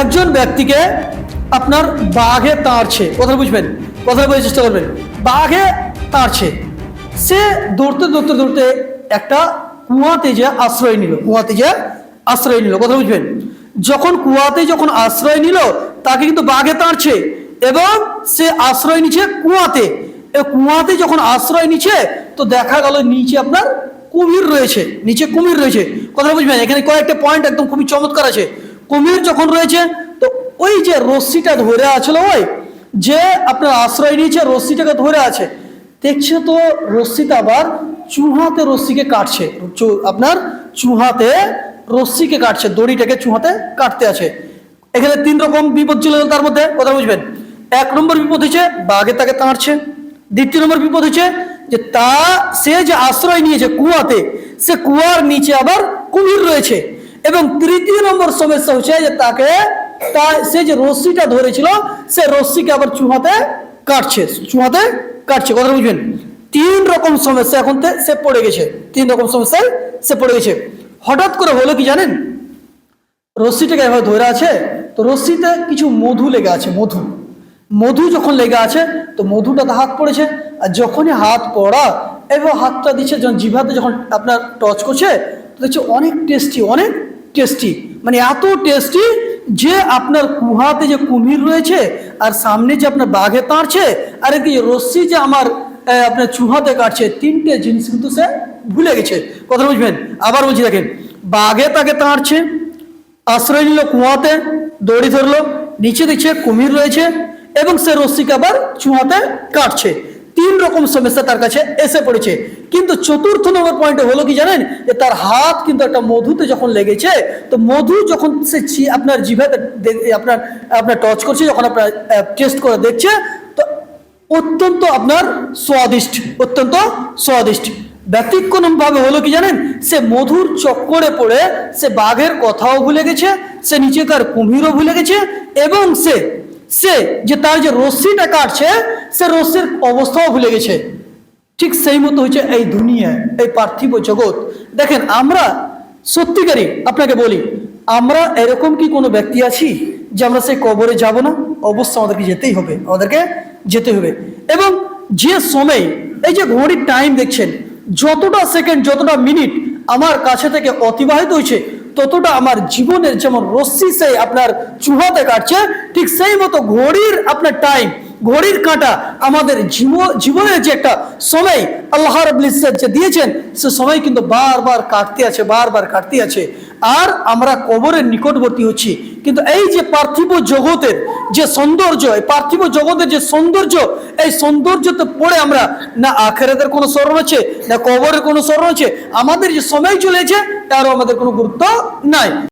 একজন ব্যক্তিকে আপনার বাঘে তাড়ছে, কথা বুঝবেন, কথা বোঝার চেষ্টা করবেন। বাঘে তাড়ছে, সে দৌড়তে দৌড়তে দৌড়তে একটা কুয়াতে যে আশ্রয় নিল, কুয়াতে যে আশ্রয় নিল, কথা বুঝবেন। যখন আশ্রয় নিল, তাকে কিন্তু বাঘে তাড়ছে এবং সে আশ্রয় নিচ্ছে কুয়াতে। কুয়াতে যখন আশ্রয় নিচ্ছে, তো দেখা গেল নিচে আপনার কুমির রয়েছে, নিচে কুমির রয়েছে, কথা বুঝবেন। এখানে কয়েকটা পয়েন্ট একদম খুবই চমৎকার আছে। কুমির যখন রয়েছে, তো ওই যে রশ্মিটা ধরে আছিল, ওই যে আপনার আশ্রয় নিয়েছে রশ্মিটাকে ধরে আছে, দেখছে তো রশ্মিটা আবার চুহাতে রশ্মিকে কাটছে, আপনার চুহাতে রশ্মিকে কাটছে, দড়িটাকে চুহাতে কাটতে আছে। এখানে 3 রকম বিপদ ছিল তার মধ্যে, কথা বুঝবেন। 1 নম্বর বিপদ হচ্ছে বাঘে তাকে তাড়ছে। 2 নম্বর বিপদ হচ্ছে যে সে যে আশ্রয় নিয়েছে কুয়াতে, সে কুয়ার নিচে আবার কুমির রয়েছে। এবং 3 নম্বর সমস্যা হচ্ছে যে সে যে রশ্মিটা ধরেছিল, সে রশ্মিকে আবার চুহাতে কাটছে, কথা বুঝবেন। 3 রকম সমস্যা এখন সে পড়ে গেছে, 3 রকম সমস্যায় সে পড়ে গেছে। হঠাৎ করে হলো কি জানেন, রশ্মিটাকে এভাবে ধরে আছে, তো রশ্মিতে কিছু মধু লেগে আছে, মধু যখন লেগে আছে, তো মধুটাতে হাত পড়েছে। আর যখনই হাত পড়া, এবার হাতটা দিচ্ছে, যখন জিভাতে যখন আপনার টাচ করছে, তো দেখছে অনেক টেস্টি, মানে এত টেস্টি যে আপনার কুহাতে যে কুমির রয়েছে, আর সামনে যে আপনার বাঘে তাড়ছে, আর এদিকে রশ্মি যে আমার আপনার চুহাতে কাটছে, 3টে জিনিস কিন্তু সে ভুলে গেছে, কথা বুঝবেন। আবার বলছি দেখেন, বাঘে তাকে তাড়ছে, আশ্রয় নিল কুয়াতে, দড়ি ধরলো, নিচে দেখছে কুমির রয়েছে এবং সে রশ্মিকে আবার চুহাতে কাটছে। 3 রকম সমস্যা তার কাছে এসে পড়েছে। কিন্তু 4র্থ নম্বর পয়েন্টে হলো কি জানেন, যে তার হাত কিন্তু একটা মধুতে যখন লেগেছে, তো মধু যখন সে আপনার জিভাতে আপনার টাচ করছে, যখন আপনার টেস্ট করে দেখছে, তো অত্যন্ত স্বাদিষ্ট। ব্যতিক্রম ভাবে হলো কি জানেন, সে মধুর চক্করে পড়ে সে বাঘের কথাও ভুলে গেছে, সে নিচেকার কুমিরও ভুলে গেছে, এবং সে যে তার যে রশ্মিটা কাটছে, সে রশ্মির অবস্থাও ভুলে গেছে। ঠিক সেই মতো হচ্ছে এই দুনিয়া, এই পার্থিব জগৎ। দেখেন, আমরা সত্যিকারই আপনাকে বলি, আমরা এরকম কি কোনো ব্যক্তি আছি যে আমরা সেই কবরে যাব না? অবশ্যই আমাদেরকে যেতে হবে। এবং যে সময়, এই যে ঘড়ির টাইম দেখছেন, যতটা সেকেন্ড, যতটা মিনিট আমার কাছে থেকে অতিবাহিত হয়েছে, ততটা আমার জীবনের যেমন রশ্মি সেই আপনার চুহাতে কাটছে, ঠিক সেই মতো ঘড়ির আপনার টাইম, ঘড়ির কাঁটা আমাদের জীবনের যে একটা সময় আল্লাহ রাব্বুল ইজ্জত যে দিয়েছেন, সে সময় কিন্তু বারবার কাটতে আছে। আর আমরা কবরের নিকটবর্তী হচ্ছি। কিন্তু এই যে পার্থিব জগতের যে সৌন্দর্য, এই সৌন্দর্যতে পড়ে আমরা না আখিরাতের কোনো স্মরণ আছে, না কবরের কোনো স্মরণ আছে। আমাদের যে সময় চলেছে, তারও আমাদের কোনো গুরুত্ব নাই।